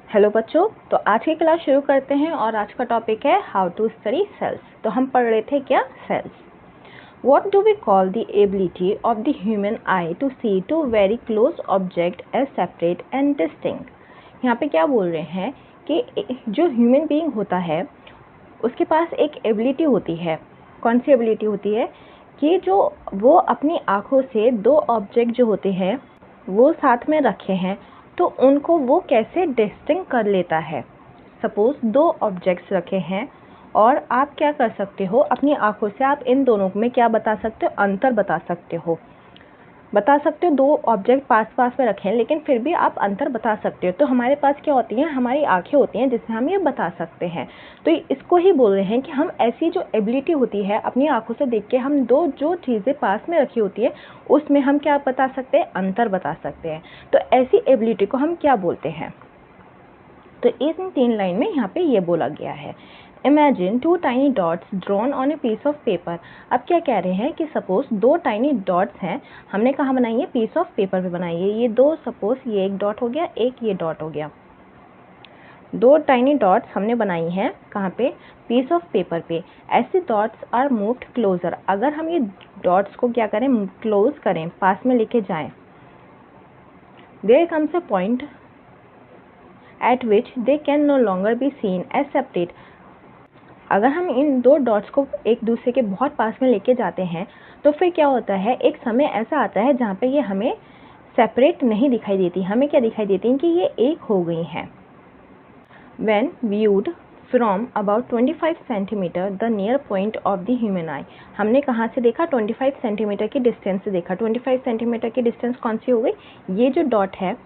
Hello बच्चों, तो आज की क्लास शुरू करते हैं और आज का टॉपिक है हाउ टू स्टडी सेल्स। तो हम पढ़ रहे थे क्या cells. What do we call the ability of the human eye to see two very close object as separate and distinct. यहाँ पे क्या बोल रहे हैं कि जो ह्यूमन बीइंग होता है उसके पास एक एबिलिटी होती है। कौन सी एबिलिटी होती है कि जो वो अपनी आँखों से दो ऑब्जेक्ट जो होते हैं वो साथ में रखे हैं तो उनको वो कैसे डिस्टिंक्ट कर लेता है। सपोज दो ऑब्जेक्ट्स रखे हैं और आप क्या कर सकते हो, अपनी आंखों से आप इन दोनों में क्या बता सकते हो, अंतर बता सकते हो। दो ऑब्जेक्ट पास पास में रखे हैं लेकिन फिर भी आप अंतर बता सकते हो। तो हमारे पास क्या होती हैं, हमारी आंखें होती हैं जिससे हम ये बता सकते हैं। तो इसको ही बोल रहे हैं कि हम ऐसी जो एबिलिटी होती है अपनी आंखों से देख के हम दो जो चीज़ें पास में रखी होती है उसमें हम क्या बता सकते हैं, अंतर बता सकते हैं। तो ऐसी एबिलिटी को हम क्या बोलते हैं। तो इन 3 लाइन में यहाँ पे ये बोला गया है। Imagine 2 tiny dots drawn on a piece of paper। अब क्या कह रहे हैं कि सपोज 2 टाइनी डॉट्स हैं, हमने कहाँ बनाई है, पीस ऑफ पेपर पे बनाई है। ये दो, सपोज ये एक डॉट हो गया, एक ये डॉट हो गया। 2 टाइनी डॉट्स हमने बनाई हैं कहाँ पे, पीस ऑफ पेपर पे। ऐसे डॉट्स आर मूव्ड क्लोजर। अगर हम ये डॉट्स को क्या करें, क्लोज करें, पास में लेके जाएं, there comes a point at which they can no longer be seen as separate। अगर हम इन दो डॉट्स को एक दूसरे के बहुत पास में लेके जाते हैं तो फिर क्या होता है, एक समय ऐसा आता है जहाँ पे ये हमें सेपरेट नहीं दिखाई देती। हमें क्या दिखाई देती हैं कि ये एक हो गई हैं। When viewed from about 25 centimetre the near point of the human आई। हमने कहाँ से देखा, 25 सेंटीमीटर की डिस्टेंस से देखा। 25 सेंटीमीटर की डिस्टेंस कौन सी हो गई, ये जो डॉट है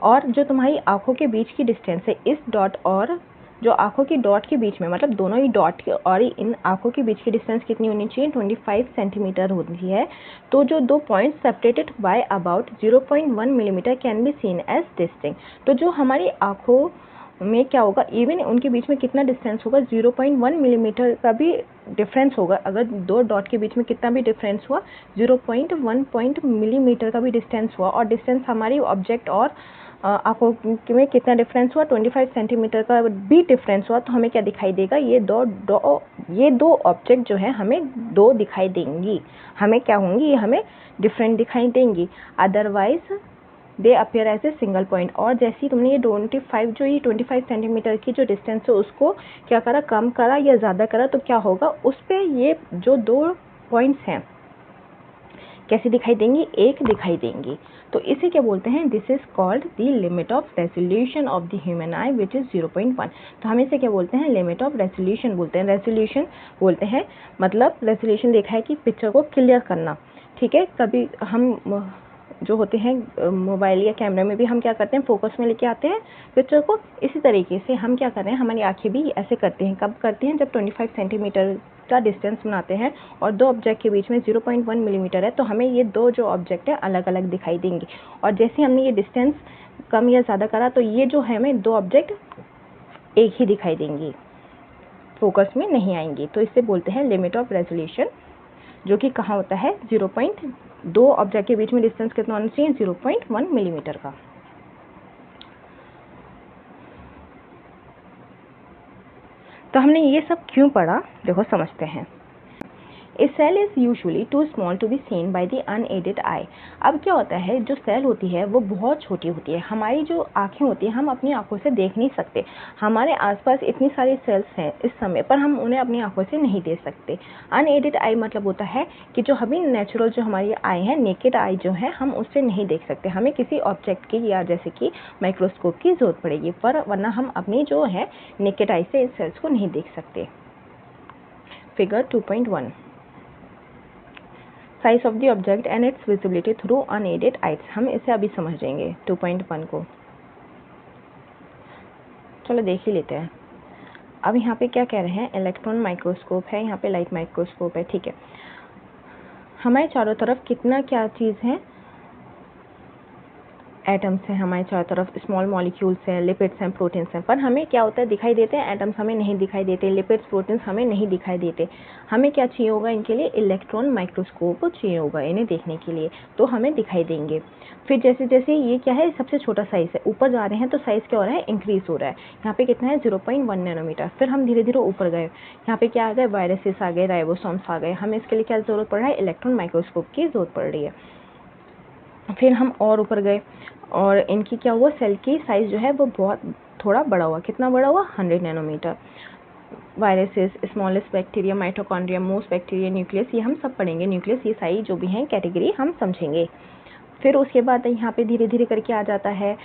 और जो तुम्हारी आंखों के बीच की डिस्टेंस है, इस डॉट और जो आंखों की डॉट के बीच में, मतलब दोनों ही डॉट के और इन आंखों के बीच की डिस्टेंस कितनी होनी चाहिए, 25 सेंटीमीटर होती है। तो जो दो points separated by about 0.1 millimetre can be seen as distinct. तो जो हमारी आंखों में क्या होगा, इवन उनके बीच में कितना डिस्टेंस होगा, 0.1 मिलीमीटर का भी डिफरेंस होगा। अगर दो डॉट के बीच में कितना भी डिफरेंस हुआ, 0.1 मिलीमीटर का भी डिस्टेंस हुआ, और डिस्टेंस हमारी ऑब्जेक्ट और आंखों में कितना डिफरेंस हुआ, 25 सेंटीमीटर का भी डिफरेंस हुआ, तो हमें क्या दिखाई देगा, ये दो ऑब्जेक्ट जो है हमें दो दिखाई देंगी। हमें क्या होंगी, ये हमें डिफरेंट दिखाई देंगी। Otherwise they appear as a single point. और जैसे तुमने ये 25 सेंटीमीटर की जो डिस्टेंस है उसको क्या करा, कम करा या ज़्यादा करा, तो क्या होगा, उस पर ये जो दो पॉइंट्स हैं कैसी दिखाई देंगी, एक दिखाई देंगी। तो इसे क्या बोलते हैं, this is called the limit of resolution of the human I which is 0.1। तो हम इसे क्या बोलते हैं, लिमिट ऑफ रेजोल्यूशन बोलते हैं। रेजोल्यूशन बोलते हैं, मतलब रेजोल्यूशन देखा है कि पिक्चर को क्लियर करना, ठीक है। कभी हम जो होते हैं मोबाइल या कैमरे में भी हम क्या करते हैं, फोकस में लेके आते हैं पिक्चर को। इसी तरीके से हम क्या कर रहे हैं, हमारी आंखें भी ऐसे करते हैं। कब करते हैं, जब 25 सेंटीमीटर का डिस्टेंस बनाते हैं और दो ऑब्जेक्ट के बीच में 0.1 मिलीमीटर है, तो हमें ये दो जो ऑब्जेक्ट है अलग अलग दिखाई देंगे। और जैसे हमने ये डिस्टेंस कम या ज़्यादा करा तो ये जो है हमें दो ऑब्जेक्ट एक ही दिखाई देंगी, फोकस में नहीं आएंगी। तो इसे बोलते हैं लिमिट ऑफ रेजोल्यूशन, जो कि कहाँ होता है, 0.2 ऑब्जेक्ट के बीच में डिस्टेंस कितना होना चाहिए, 0.1 मिलीमीटर का। तो हमने ये सब क्यों पढ़ा, देखो समझते हैं। A cell is usually too small to be seen by the unaided eye। अब क्या होता है, जो सेल होती है वो बहुत छोटी होती है। हमारी जो आँखें होती हैं, हम अपनी आँखों से देख नहीं सकते। हमारे आसपास इतनी सारी सेल्स हैं इस समय पर, हम उन्हें अपनी आँखों से नहीं देख सकते। अनएडेड आई मतलब होता है कि जो हमें नेचुरल जो हमारी आई है, नेकेड आई जो है, हम उससे नहीं देख सकते। हमें किसी ऑब्जेक्ट की या जैसे कि माइक्रोस्कोप की जरूरत पड़ेगी, पर वरना हम अपनी जो है नेकेड आई से इस सेल्स को नहीं देख सकते। Figure 2.1, size of the object and it's visibility through unaided eyes. हम इसे अभी समझेंगे 2.1 को, चलो देख ही लेते हैं। अब यहाँ पे क्या कह रहे हैं, इलेक्ट्रॉन माइक्रोस्कोप है, यहाँ पे लाइट माइक्रोस्कोप है, ठीक है। हमारे चारों तरफ कितना क्या चीज़ है, एटम्स हैं हमारे चारों तरफ, स्मॉल मॉलिक्यूल्स हैं, लिपिड्स हैं, प्रोटीन्स हैं, पर हमें क्या होता है दिखाई देते हैं, एटम्स हमें नहीं दिखाई देते, लिपिड्स प्रोटीन्स हमें नहीं दिखाई देते। हमें क्या चाहिए होगा इनके लिए, इलेक्ट्रॉन माइक्रोस्कोप चाहिए होगा इन्हें देखने के लिए, तो हमें दिखाई देंगे। फिर जैसे जैसे ये क्या है, सबसे छोटा साइज़ है, ऊपर जा रहे हैं तो साइज़ क्या हो रहा है, इंक्रीज़ हो रहा है। यहाँ पे कितना है, 0.1 नैनोमीटर। फिर हम धीरे धीरे ऊपर गए, यहाँ पे क्या आ गए, वायरसेस आ गए, राइबोसोम्स आ गए। हमें इसके लिए क्या ज़रूरत पड़ रहा है, इलेक्ट्रॉन माइक्रोस्कोप की ज़रूरत पड़ रही है। फिर हम और ऊपर गए और इनकी क्या हुआ, सेल की साइज़ जो है वो बहुत थोड़ा बड़ा हुआ। कितना बड़ा हुआ, 100 nanometre. Viruses, smallest bacteria, mitochondria, most bacteria, nucleus, ये हम सब पढ़ेंगे। न्यूक्लियस, ये सारी जो भी हैं कैटेगरी हम समझेंगे। फिर उसके बाद यहाँ पे धीरे धीरे करके आ जाता है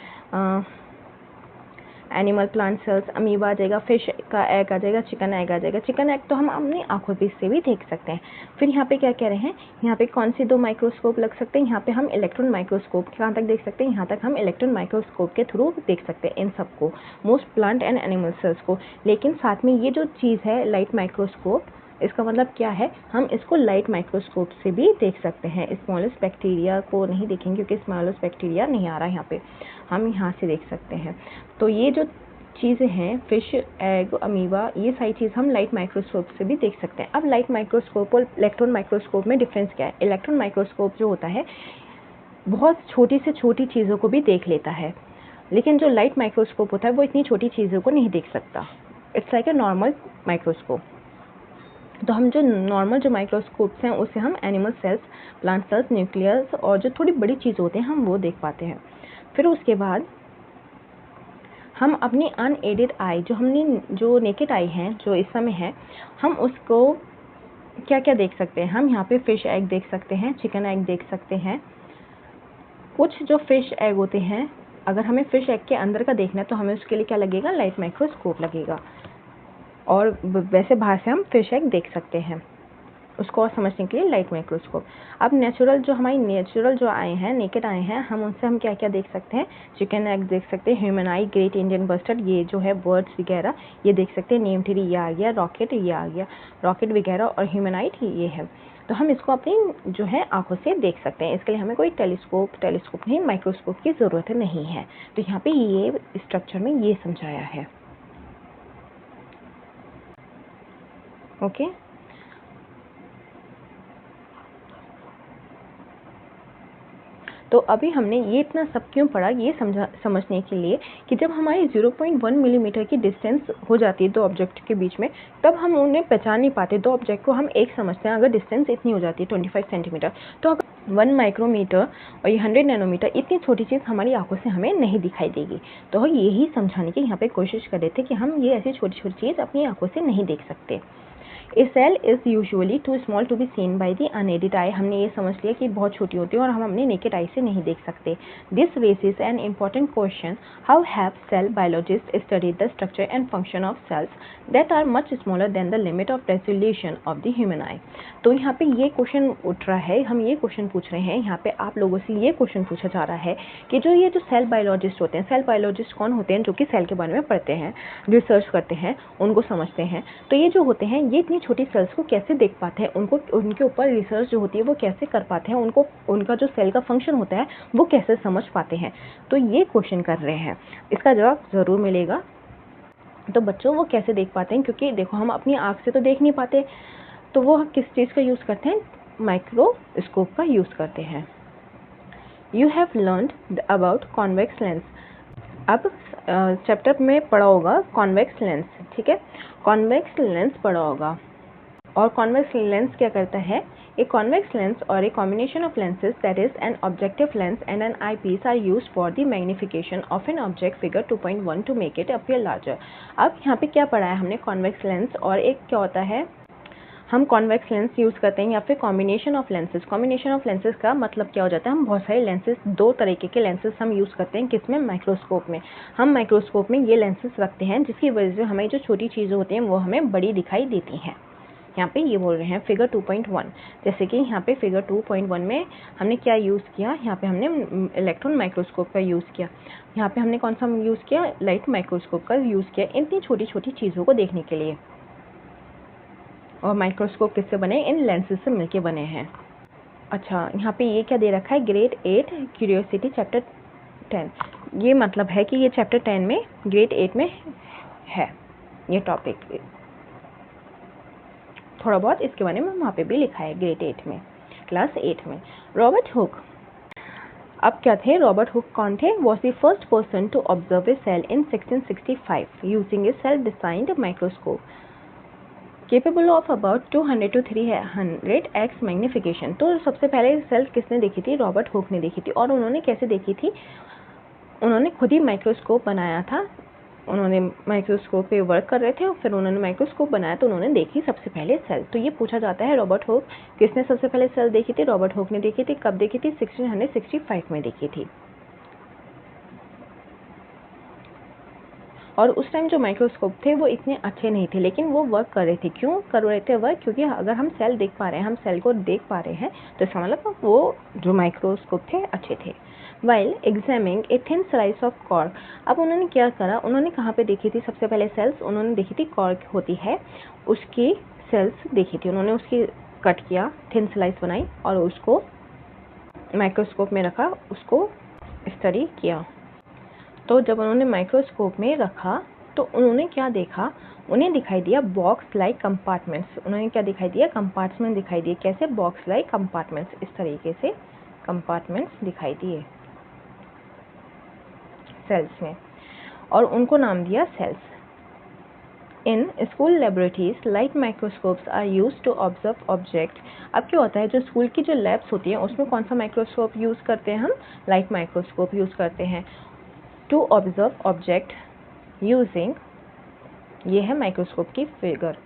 एनिमल प्लांट सेल्स, अमीबा आ जाएगा, फिश का एग आ जाएगा, चिकन एग आ जाएगा। चिकन एग तो हम अपनी आंखों पे से भी देख सकते हैं। फिर यहाँ पे क्या कह रहे हैं, यहाँ पे कौन से 2 माइक्रोस्कोप लग सकते हैं, यहाँ पे हम इलेक्ट्रॉन माइक्रोस्कोप कहाँ तक देख सकते हैं, यहाँ तक हम इलेक्ट्रॉन माइक्रोस्कोप के थ्रू देख सकते हैं इन सबको, most plant and animal cells को। लेकिन साथ में ये जो चीज़ है लाइट माइक्रोस्कोप, इसका मतलब क्या है, हम इसको लाइट माइक्रोस्कोप से भी देख सकते हैं। स्मॉलेस्ट बैक्टीरिया को नहीं देखेंगे क्योंकि स्मॉलेस्ट बैक्टीरिया नहीं आ रहा है यहाँ पे, हम यहाँ से देख सकते हैं। तो ये जो चीज़ें हैं, फिश, एग, अमीबा, ये सारी चीज़ हम लाइट माइक्रोस्कोप से भी देख सकते हैं। अब लाइट माइक्रोस्कोप और इलेक्ट्रॉन माइक्रोस्कोप में डिफरेंस क्या है। इलेक्ट्रॉन माइक्रोस्कोप जो होता है बहुत छोटी से छोटी चीज़ों को भी देख लेता है, लेकिन जो लाइट माइक्रोस्कोप होता है वो इतनी छोटी चीज़ों को नहीं देख सकता। It's like a normal microscope. तो हम जो नॉर्मल जो माइक्रोस्कोप्स हैं उससे हम animal cells, plant cells, nucleus और जो थोड़ी बड़ी चीज़ होते हैं हम वो देख पाते हैं। फिर उसके बाद हम अपनी अनएडेड आई, जो हमने जो नेकेड आई है जो इस समय है, हम उसको क्या क्या देख सकते हैं। हम यहाँ पे फिश एग देख सकते हैं, चिकन एग देख सकते हैं। कुछ जो फिश एग होते हैं, अगर हमें फिश एग के अंदर का देखना है तो हमें उसके लिए क्या लगेगा, लाइट माइक्रोस्कोप लगेगा। और वैसे बाहर से हम फिश एग देख सकते हैं, उसको और समझने के लिए लाइट माइक्रोस्कोप। अब नेचुरल जो हमारी नेचुरल जो आए हैं, नेकेड आए हैं, हम उनसे हम क्या क्या देख सकते हैं, चिकन एग देख सकते हैं, ह्यूमन आई, ग्रेट इंडियन बस्टर्ड, ये जो है बर्ड्स वगैरह ये देख सकते हैं, नेम ट्री ये आ गया, रॉकेट ये आ गया, रॉकेट वगैरह, और ह्यूमनाइट ये है। तो हम इसको अपनी जो है आंखों से देख सकते हैं। इसके लिए हमें कोई टेलीस्कोप नहीं, माइक्रोस्कोप की ज़रूरत नहीं है। तो यहाँ पे ये स्ट्रक्चर में ये समझाया है। ओके तो अभी हमने ये इतना सब क्यों पढ़ा, ये समझने के लिए कि जब हमारी 0.1 मिलीमीटर की डिस्टेंस हो जाती है दो ऑब्जेक्ट के बीच में, तब हम उन्हें पहचान नहीं पाते। दो ऑब्जेक्ट को हम एक समझते हैं अगर डिस्टेंस इतनी हो जाती है 25 सेंटीमीटर। तो अगर 1 माइक्रोमीटर और ये 100 नैनोमीटर, इतनी छोटी चीज़ हमारी आंखों से हमें नहीं दिखाई देगी। तो यही समझाने की यहाँ पे कोशिश कर रहे थे कि हम ये ऐसी छोटी छोटी चीज़ अपनी आंखों से नहीं देख सकते। A cell is usually too small to be seen by the unaided eye. हमने ये समझ लिया कि बहुत छोटी होती है और हम अपने नेकेड आई से नहीं देख सकते। This raises an important question, how have cell biologist studied the structure and function of cells that are much smaller than the limit of resolution of the human eye. तो यहाँ पे ये question उठ रहा है, हम ये क्वेश्चन पूछ रहे हैं, यहाँ पे आप लोगों से ये क्वेश्चन पूछा जा रहा है कि जो ये जो सेल बायोलॉजिस्ट होते हैं, सेल बायोलॉजिस्ट कौन होते हैं, जो कि सेल के बारे में पढ़ते हैं, रिसर्च करते हैं, उनको समझते हैं। तो ये जो होते हैं ये इतनी छोटी सेल्स को कैसे देख पाते हैं, उनको उनके ऊपर रिसर्च जो होती है वो कैसे कर पाते हैं, उनको उनका जो सेल का फंक्शन होता है वो कैसे समझ पाते हैं। तो ये क्वेश्चन कर रहे हैं, इसका जवाब ज़रूर मिलेगा। तो बच्चों वो कैसे देख पाते हैं, क्योंकि देखो हम अपनी आँख से तो देख नहीं पाते, तो वो किस चीज़ का यूज़ करते हैं, माइक्रोस्कोप का यूज़ करते हैं। You have learned about convex lens. अब चैप्टर में पढ़ा होगा कॉन्वेक्स लेंस, ठीक है, कॉन्वेक्स लेंस पढ़ा होगा। और कॉन्वेक्स लेंस क्या करता है, ए कॉन्वेक्स लेंस और a combination of lenses that is an objective lens and an eyepiece are used for the magnification of an object figure 2.1 to make it appear larger. अब यहाँ पे क्या पढ़ा है हमने, कॉन्वेक्स लेंस और एक क्या होता है, हम कॉन्वेक्स लेंस यूज़ करते हैं या फिर combination of lenses. Combination of lenses का मतलब क्या हो जाता है, हम बहुत सारे लेंसेज, दो तरीके के लेंसेज हम यूज़ करते हैं, किसमें, माइक्रोस्कोप में। हम माइक्रोस्कोप में ये लेंसेज रखते हैं जिसकी वजह से हमें जो छोटी चीज़ें होती हैं वो हमें बड़ी दिखाई देती हैं। यहाँ पे ये बोल रहे हैं फिगर 2.1, जैसे कि यहाँ पे फिगर 2.1 में हमने क्या यूज़ किया, यहाँ पे हमने इलेक्ट्रॉन माइक्रोस्कोप का यूज़ किया। यहाँ पे हमने कौन सा यूज़ किया, लाइट माइक्रोस्कोप का यूज़ किया इतनी छोटी छोटी चीज़ों को देखने के लिए। और माइक्रोस्कोप किससे बने, इन लेंसेज से मिलके बने हैं। अच्छा यहाँ पे ये क्या दे रखा है, ग्रेड 8 क्यूरियोसिटी चैप्टर 10, ये मतलब है कि ये चैप्टर 10 में ग्रेड 8 में है ये टॉपिक। थोड़ा बहुत इसके बारे में वहाँ पे भी लिखा है ग्रेड 8 में, क्लास 8 में। रॉबर्ट हुक, अब क्या थे रॉबर्ट हुक कौन थे? Was the first person to observe a cell in 1665 using a self designed microscope capable of about 200 to 300x magnification. तो सबसे पहले सेल किसने देखी थी? रॉबर्ट हुक ने देखी थी। और उन्होंने कैसे देखी थी? उन्होंने खुद ही माइक्रोस्कोप बनाया था, उन्होंने माइक्रोस्कोप पे वर्क कर रहे थे और फिर उन्होंने माइक्रोस्कोप बनाया तो उन्होंने देखी सबसे पहले सेल। तो ये पूछा जाता है रॉबर्ट हुक किसने सबसे पहले सेल देखी थी? रॉबर्ट हुक ने देखी थी। कब देखी थी? 1665 में देखी थी। और उस टाइम जो माइक्रोस्कोप थे वो इतने अच्छे नहीं थे, लेकिन वो वर्क कर रहे थे। क्यों कर रहे थे वर्क? क्योंकि अगर हम सेल देख पा रहे हैं, हम सेल को देख पा रहे हैं, तो इसका मतलब वो जो माइक्रोस्कोप थे अच्छे थे। While examining a thin slice of cork, अब उन्होंने क्या करा? उन्होंने कहाँ पे देखी थी सबसे पहले सेल्स? उन्होंने देखी थी कॉर्क होती है उसकी सेल्स देखी थी। उन्होंने उसकी कट किया, थिन स्लाइस बनाई और उसको माइक्रोस्कोप में रखा, उसको स्टडी किया। तो जब उन्होंने माइक्रोस्कोप में रखा तो उन्होंने क्या देखा? उन्हें दिखाई दिया बॉक्स लाइक कंपार्टमेंट्स। उन्होंने क्या दिखाई दिया? कंपार्टमेंट दिखाई दिए। कैसे? बॉक्स लाइक कंपार्टमेंट्स, इस तरीके से कंपार्टमेंट्स दिखाई दिए सेल्स में, और उनको नाम दिया cells. In school laboratories light microscopes are use to observe object. अब क्या होता है, जो स्कूल की जो लैब्स होती हैं उसमें कौन सा माइक्रोस्कोप यूज़ करते हैं? हम लाइट माइक्रोस्कोप यूज़ करते हैं टू ऑब्जर्व ऑब्जेक्ट यूजिंग, ये है माइक्रोस्कोप की फिगर,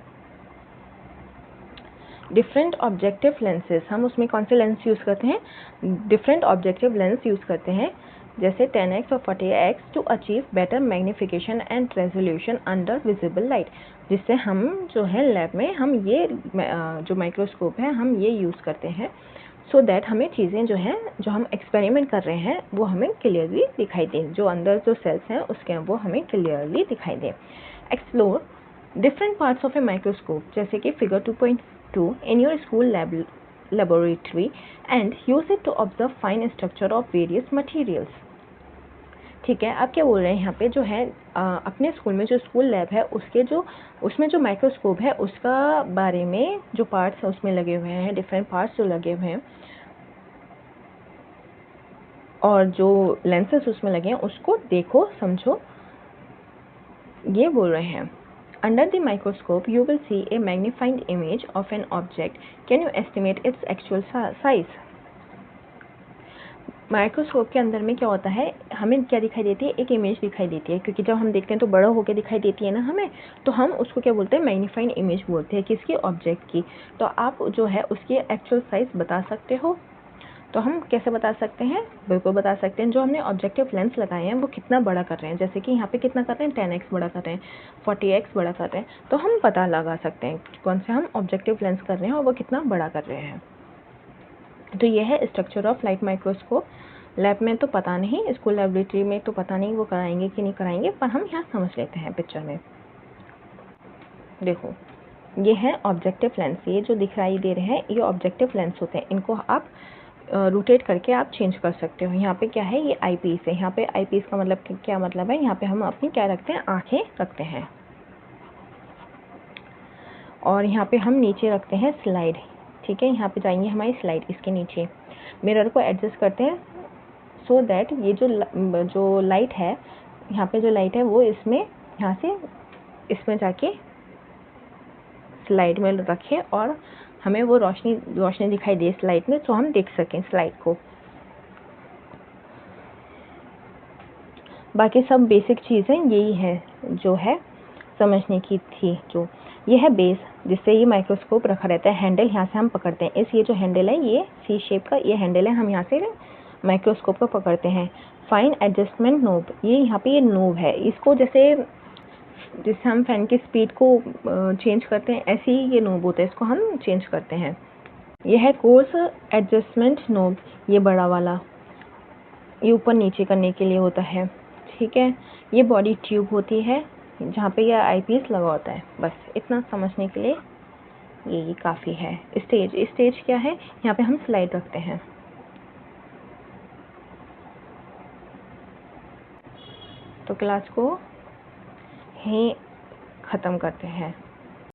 डिफरेंट ऑब्जेक्टिव लेंसेज। हम उसमें कौन से लेंस यूज़ करते हैं? डिफरेंट ऑब्जेक्टिव लेंस यूज़ करते हैं, जैसे 10x और 40x to achieve better magnification and resolution under visible light. जिससे हम जो है लैब में हम ये जो माइक्रोस्कोप है हम ये यूज़ करते हैं सो दैट हमें चीज़ें जो हैं, जो हम एक्सपेरिमेंट कर रहे हैं वो हमें क्लियरली दिखाई दें, जो अंदर जो सेल्स हैं उसके वो हमें क्लियरली दिखाई दें। Explore different parts of a microscope, जैसे कि figure 2.2 in your school laboratory and use it to observe fine structure of various materials. ठीक है, अब क्या बोल रहे हैं यहाँ पे? जो है अपने स्कूल में जो स्कूल लैब है उसके जो उसमें जो माइक्रोस्कोप है उसका बारे में जो पार्ट्स हैं उसमें लगे हुए हैं, डिफरेंट पार्ट्स जो लगे हुए हैं और जो लेंसेज उसमें लगे हैं उसको देखो, समझो, ये बोल रहे हैं। Under the microscope you will see A magnified image of an object, can you estimate its actual size. Microscope के अंदर में क्या होता है, हमें क्या दिखाई देती है? एक इमेज दिखाई देती है, क्योंकि जब हम देखते हैं तो बड़ा होकर दिखाई देती है ना हमें, तो हम उसको क्या बोलते हैं? मैग्नीफाइड इमेज बोलते हैं। किसकी? ऑब्जेक्ट की। तो आप जो है उसकी एक्चुअल साइज बता सकते हो। तो हम कैसे बता सकते हैं? बिल्कुल बता सकते हैं। जो हमने ऑब्जेक्टिव लेंस लगाए हैं वो कितना बड़ा कर रहे हैं, जैसे कि यहाँ पे कितना कर रहे हैं? 10x बड़ा कर रहे हैं, 40x बड़ा कर रहे हैं, तो हम पता लगा सकते हैं कौन से हम ऑब्जेक्टिव लेंस कर रहे हैं और वो कितना बड़ा कर रहे हैं। तो ये है structure of light microscope. Lab में तो पता नहीं, स्कूल लेबोरेटरी में तो पता नहीं वो कराएंगे कि नहीं कराएंगे, पर हम यहाँ समझ लेते हैं पिक्चर में। देखो ये है ऑब्जेक्टिव लेंस, ये जो दिखाई दे रहे हैं ये ऑब्जेक्टिव लेंस होते हैं। इनको आप रोटेट करके आप चेंज कर सकते हो। यहाँ पे क्या है? ये आई पीस है। यहाँ पे आई पीस का मतलब क्या मतलब है? यहाँ पे हम अपनी क्या रखते हैं? आँखें रखते हैं। और यहाँ पे हम नीचे रखते हैं स्लाइड। ठीक है, यहाँ पे जाएंगे हमारी स्लाइड, इसके नीचे मिरर को एडजस्ट करते हैं सो दैट ये जो लाइट है, यहाँ पे जो लाइट है वो इसमें यहाँ से इसमें जाके स्लाइड में रखें और हमें वो रोशनी दिखाई दे स्लाइड में, तो हम देख सकें स्लाइड को। बाकी सब बेसिक चीज़ें यही है जो है समझने की थी। जो ये है बेस जिससे ये माइक्रोस्कोप रखा रहता है। हैंडल यहाँ से हम पकड़ते हैं, ये जो हैंडल है ये सी शेप का ये हैंडल है, हम यहाँ से माइक्रोस्कोप को पकड़ते हैं। फाइन एडजस्टमेंट नोब, ये यहाँ पे ये नोब है, इसको जिससे हम फैन की स्पीड को चेंज करते हैं, ऐसे ही ये नोब होता है, इसको हम चेंज करते हैं। यह है कोर्स एडजस्टमेंट नोब, ये बड़ा वाला, ये ऊपर नीचे करने के लिए होता है। ठीक है, ये बॉडी ट्यूब होती है जहाँ पे यह आईपीस लगा होता है। बस इतना समझने के लिए ये काफ़ी है। स्टेज क्या है? यहाँ पे हम स्लाइड रखते हैं। तो क्लास को यहीं ख़त्म करते हैं।